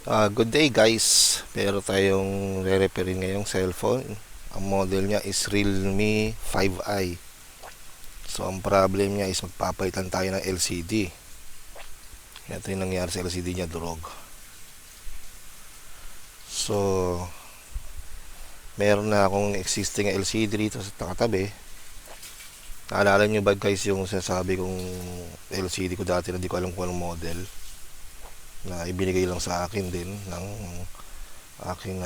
Good day guys. Pero tayong re-repairin ngayong cellphone. Ang model niya is Realme 5i. So ang problem niya is magpapalitan tayo ng LCD. Ito yung nangyari sa LCD niya, durog. So meron na akong existing LCD dito sa katabi. Naalala nyo ba guys yung sinasabi kong LCD ko dati na di ko alam kung anong model, na ibinigay lang sa akin din ng aking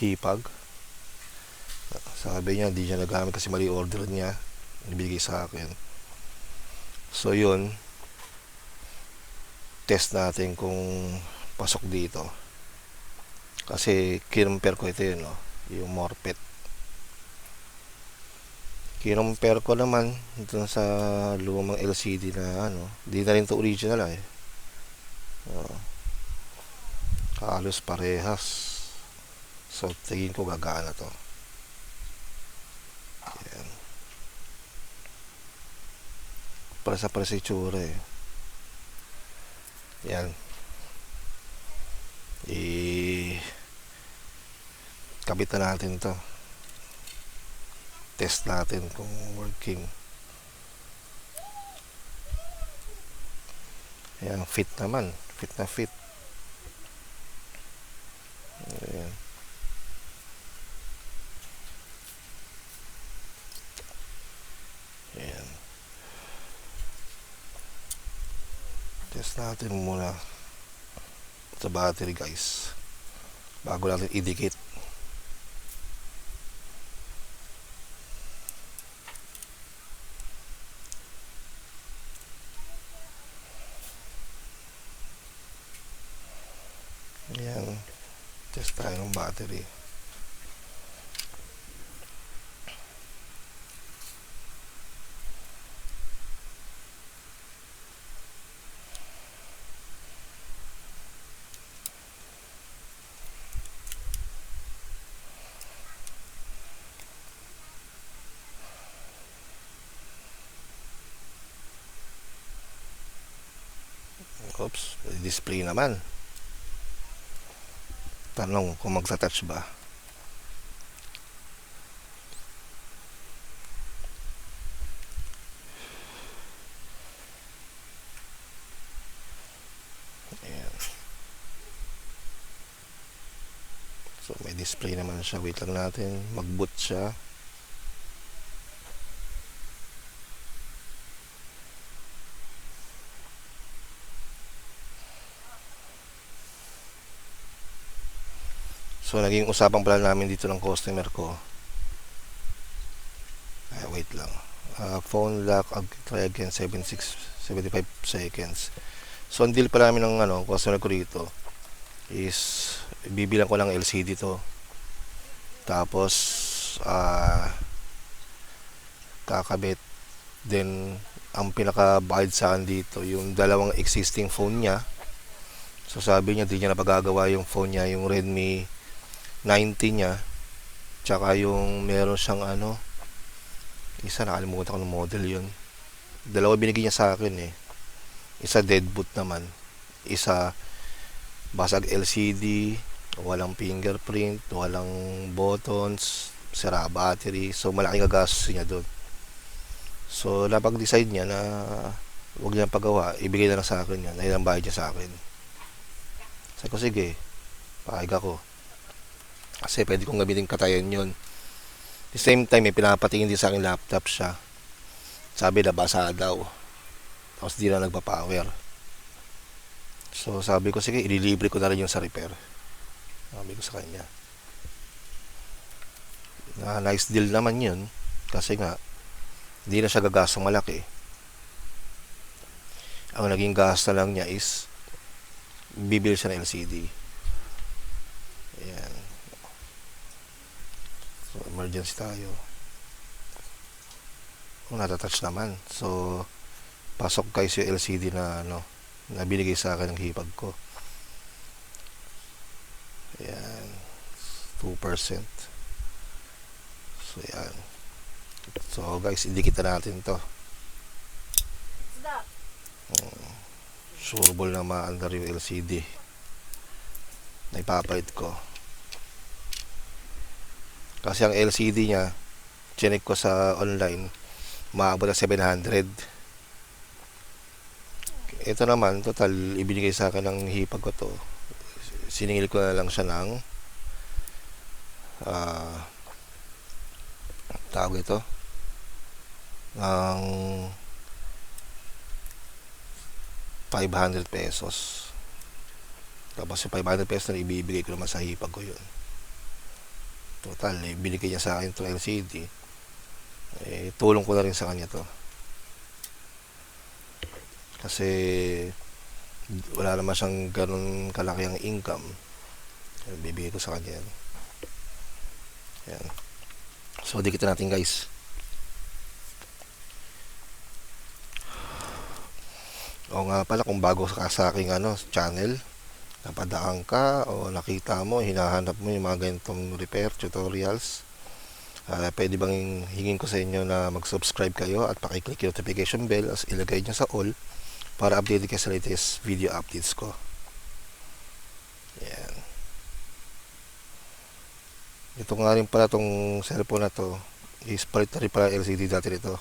hipag. Sabi niya di niya nagamit kasi mali order niya, ibigay sa akin. So yun, test natin kung pasok dito, kasi kinumpare ko ito yun, no? Yung Morpet, kinumpare ko naman dun sa lumang LCD na di na rin to original halos parehas. So tingin ko gagana to. Ayan. Paresa-paresa itsura Yan. Kabit na natin to. Test natin kung working. Ayan, fit naman. Fit na fit. Ayan. Ayan. Test natin muna sa battery guys, bago natin idikit. Ayan, test tayo ng battery. Oops, display naman. Tanong kung magsa-touch ba. Ayan. So may display naman siya. Wait lang natin, mag-boot siya. So naging usapan pala namin dito ng customer ko. Wait lang. Phone lock, try again, 75 seconds. So ang deal pala namin ng customer ko dito is bibilang ko lang LCD to. Tapos kakabit. Then ang pinaka-bayad sa akin dito yung dalawang existing phone niya. So sabi niya di niya napagagawa yung phone niya, yung Redmi 90 niya, tsaka yung meron siyang isa, nakalimutan ko ng model yun. Dalawa binigay niya sa akin isa deadboot naman, isa basag LCD, walang fingerprint, walang buttons, sira battery. So malaking gagastos niya doon. So napag-decide niya na huwag niya pagawa, ibigay na lang sa akin yan, ayun ang bayad niya sa akin. Sabi ko sige, pakiga ko, kasi pwede kong gamitin katayan yun. At the same time, may pinapatingin din sa akin laptop siya. Sabi nabasa daw. Tapos di na nagpa-power. So sabi ko, sige, ililibre ko na rin yung sa repair. Sabi ko sa kanya. Nice deal naman yun. Kasi nga, hindi na siya gagastong malaki. Ang naging gasta lang niya is bibili siya ng LCD. Ayan. So emergency tayo. Natatouch naman. So pasok guys yung LCD na na binigay sa akin ng hipag ko. Ayan, 2%. So ayan. So guys, idikit na natin to. Sureball na maandar yung LCD. na ipapalit ko. Kasi ang LCD niya, chinek ko sa online, maabot na 700. Ito naman, total, ibinigay sa akin ng hipag ko to. Siningil ko na lang siya ng tawag ito ng 500 pesos. Tapos yung 500 pesos na ibibigay ko naman sa hipag ko yun. Total, binigay niya sa akin itong LCD. Tulong ko na rin sa kanya to. Kasi wala naman siyang ganun kalaki ang income. Bibigay ko sa kanya yan. Yan. So, dikit natin guys. O nga pala, kung bago ka sa aking channel, napadaan ka o nakita mo, hinahanap mo yung mga ganitong repair tutorials, pwede bang hingin ko sa inyo na mag-subscribe kayo at pakiclick yung notification bell as ilagay nyo sa all para update kayo sa latest video updates ko. Yan. Ito nga rin pala tong cellphone na to is palit na rin pala LCD dati nito.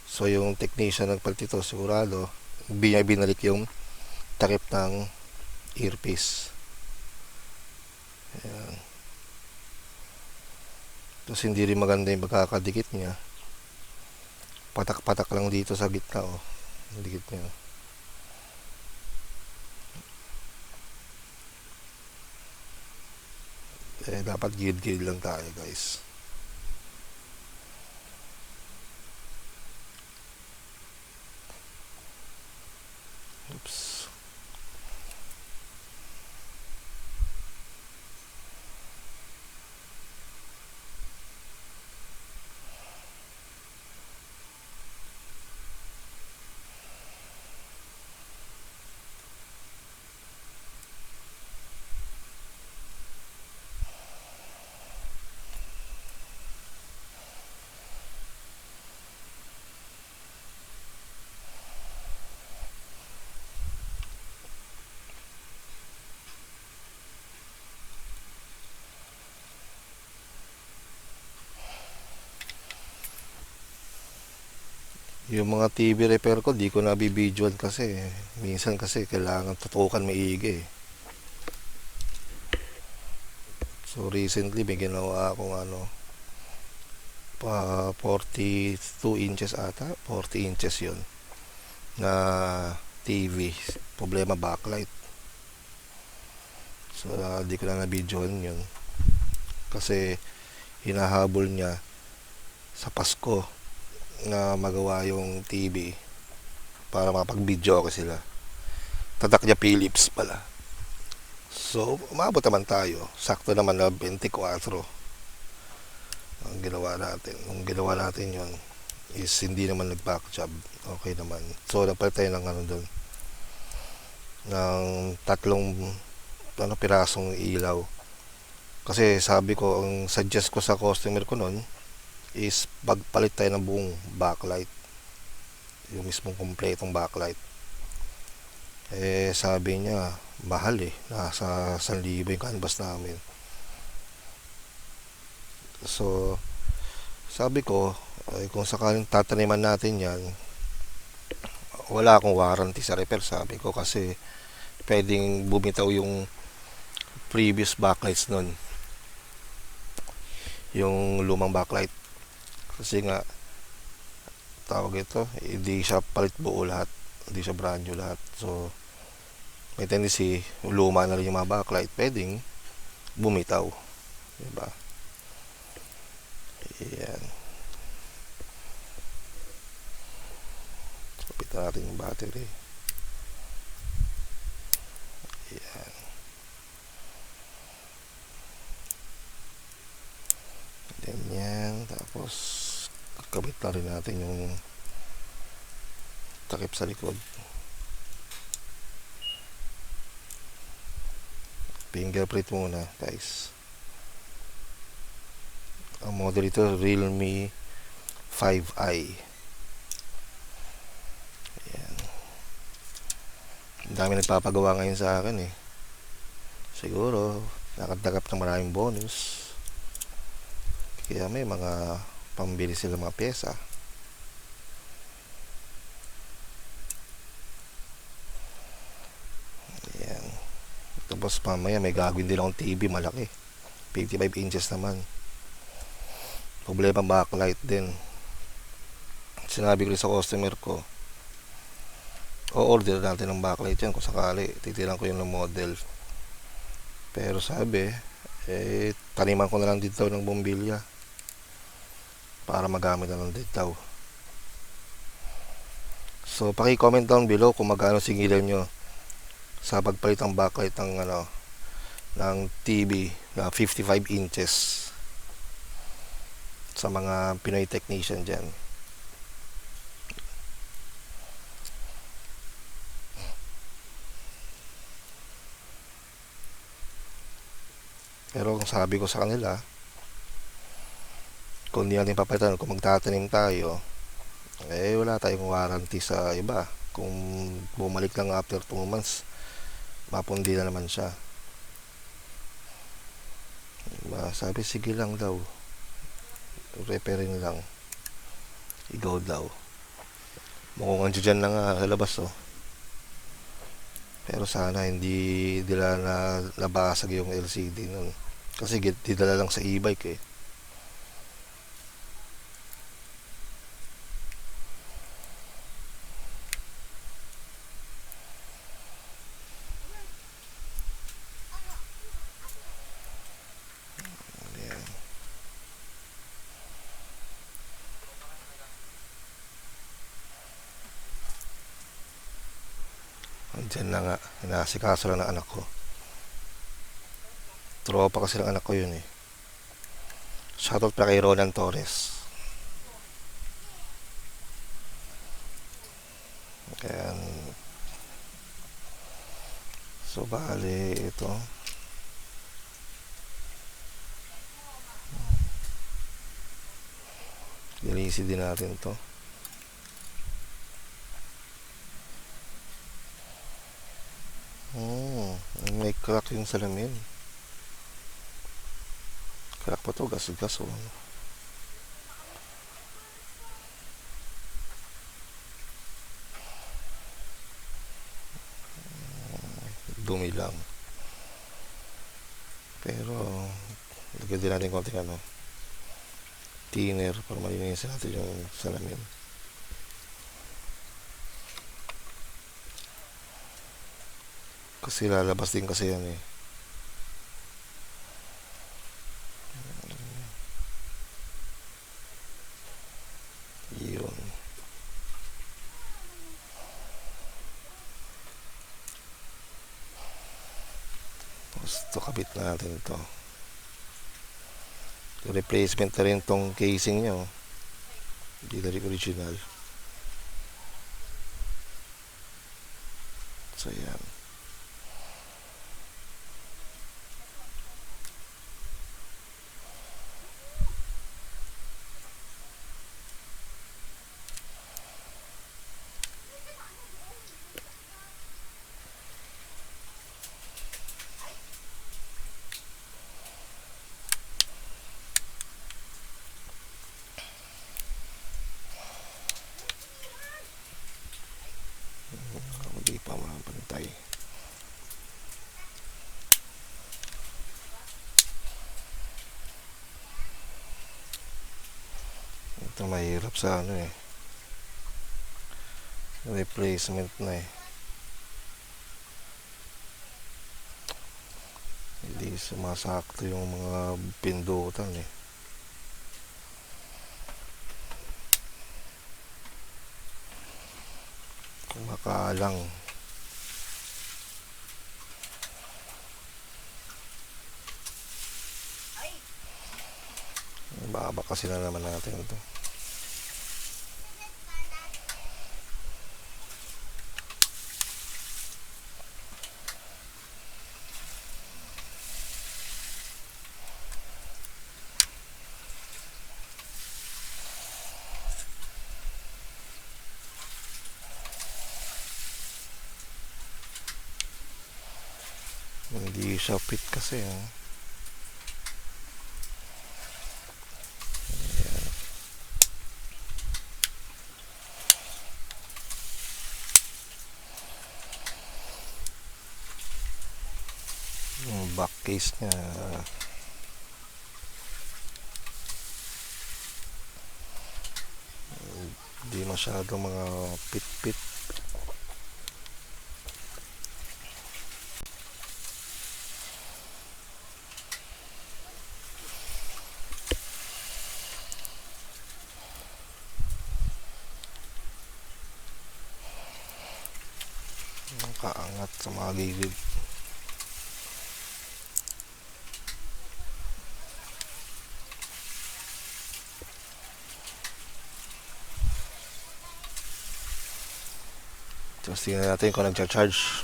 So yung technician nagpalit ito, sigurado binalik yung takip ng earpiece. Ayan. Tapos hindi rin maganda yung pagkakadikit niya. Patak-patak lang dito sa gitna, oh. Dikit niya. Dapat gilid-gilid lang tayo, guys. Oops. Yung mga TV repair ko, di ko nabibidyoan kasi. Minsan kasi kailangan tutukan maigi. So recently may ginawa akong pa 42 inches ata, 40 inches yun na TV. Problema backlight. So di ko na nabidyoan yun. Kasi hinahabol niya sa Pasko na magawa yung TV para makapag-video ako sila. Tatak niya Philips pala. So, umabot naman tayo. Sakto naman na 24 ang ginawa natin. Nung ginawa natin yon is hindi naman nag-back job. Okay naman. So, nagpalit tayo ng doon. Ng tatlong pirasong ilaw. Kasi sabi ko, ang suggest ko sa customer ko noon is pagpalit tayo ng buong backlight, yung mismong kompletong backlight. Sabi niya mahal nasa 1,000 yung canvas namin. So sabi ko kung sakaling tataniman natin yan, wala akong warranty sa repair, sabi ko, kasi pwedeng bumitaw yung previous backlights nun, yung lumang backlight. Kasi nga tawag ito, hindi siya palit buo lahat, hindi siya brand new lahat. So may tendency luma na rin yung mga backlight, pwedeng bumitaw, diba? Ayan, kapit natin yung battery. Ayan, ganyan. Tapos kabit na rin natin yung takip sa likod. Fingerprint muna, guys. Ang model ito, Realme 5i. Ayan. Ang dami nagpapagawa ngayon sa akin. siguro nakadagap ng maraming bonus, kaya may mga pambili sila mga pyesa. Ayan. Tapos mamaya may gagawin din akong TV malaki, 55 inches naman. Problema backlight din. Sinabi ko rin sa customer ko, o-order natin ng backlight yan kung sakali. Titilan ko yung model. Pero sabi, taniman ko na lang dito ng bombilya para magamit na lang dito. So, paki-comment down below kung magkano singilan nyo sa pagpalit ng backlight ng TV na 55 inches sa mga Pinoy technician dyan. Pero kung sabi ko sa kanila, kung hindi natin papalitan, kung magtatanim tayo, wala tayong warranty sa iba. Kung bumalik lang after 2 months, mapundi na naman siya. Sabi, sige lang daw, repairing lang, igaw daw. Mukhang andyo dyan na nga labas, oh. Pero sana hindi nila nabasag yung LCD nun, kasi didala lang sa e-bike eh. Diyan na nga, inaasikaso lang ng anak ko. Tropa kasi ng anak ko yun eh. Shoutout pa kay Ronan Torres. Ayan. So, bali ito. Linisin din natin to. May crack yung salamin. Crack pa to, gas-gas oh. Dumi lang. Pero lagyan din natin konting thinner para malinisin natin yung salamin. Kasi lalabas din kasi yan eh. Yun. Gusto kabit natin ito. Replacement na rin tong casing nyo. Hindi na rin original. So yan. Hindi pa mapantay. Ito mahirap sa replacement na eh. Hindi sumasakto yung mga pindutan eh. Kumakalang. Baba kasi na naman natin ito. Hindi siya fit kasi. Yung back case niya. Hindi masyadong mga fit-fit. Kaangat sa mga gilid. Tapos tingnan natin kung nagcha-charge.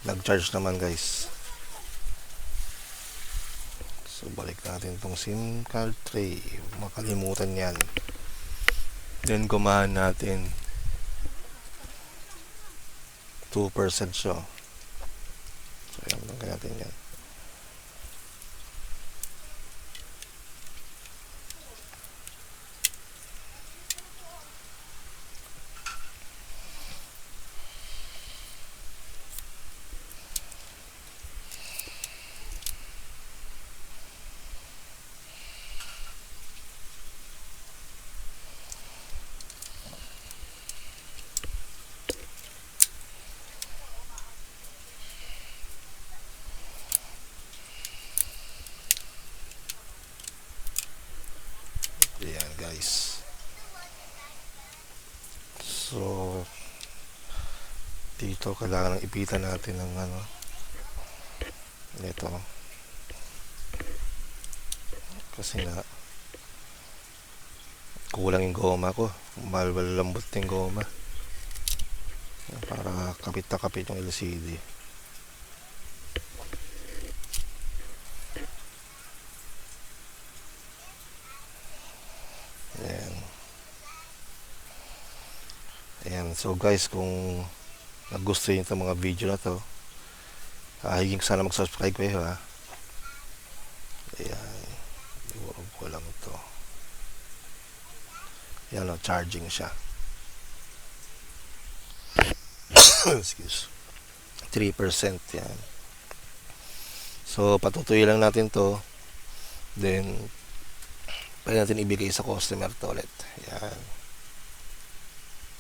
Nag-charge naman guys. So balik natin tong SIM card tray. Makalimutan yan. Then gumahan natin 2% siya. So yan lang natin yan. Ayan guys. So dito kailangan ipitan natin ng ito. Kasi nga kulang yung goma ko. Malambot yung goma. Para kapit na kapit yung LCD. Ayan, so guys, kung nagustuhan nyo itong mga video na to, higing sana mag-subscribe kayo ha. Ayan, iwarog ko lang ito. Ayan o, charging siya. Excuse. 3% yan. So, patutuloy lang natin to. Then, pwede natin ibigay sa customer to ulit. Ayan.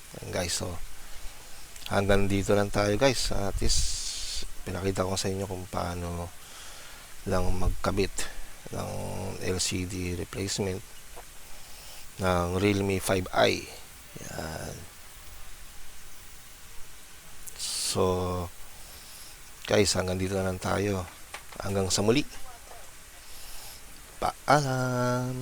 Ayan guys, so hanggang dito lang tayo guys. At least pinakita ko sa inyo kung paano lang magkabit ng LCD replacement ng Realme 5i. Ayan. So guys, hanggang dito na lang tayo. Hanggang sa muli. Paalam.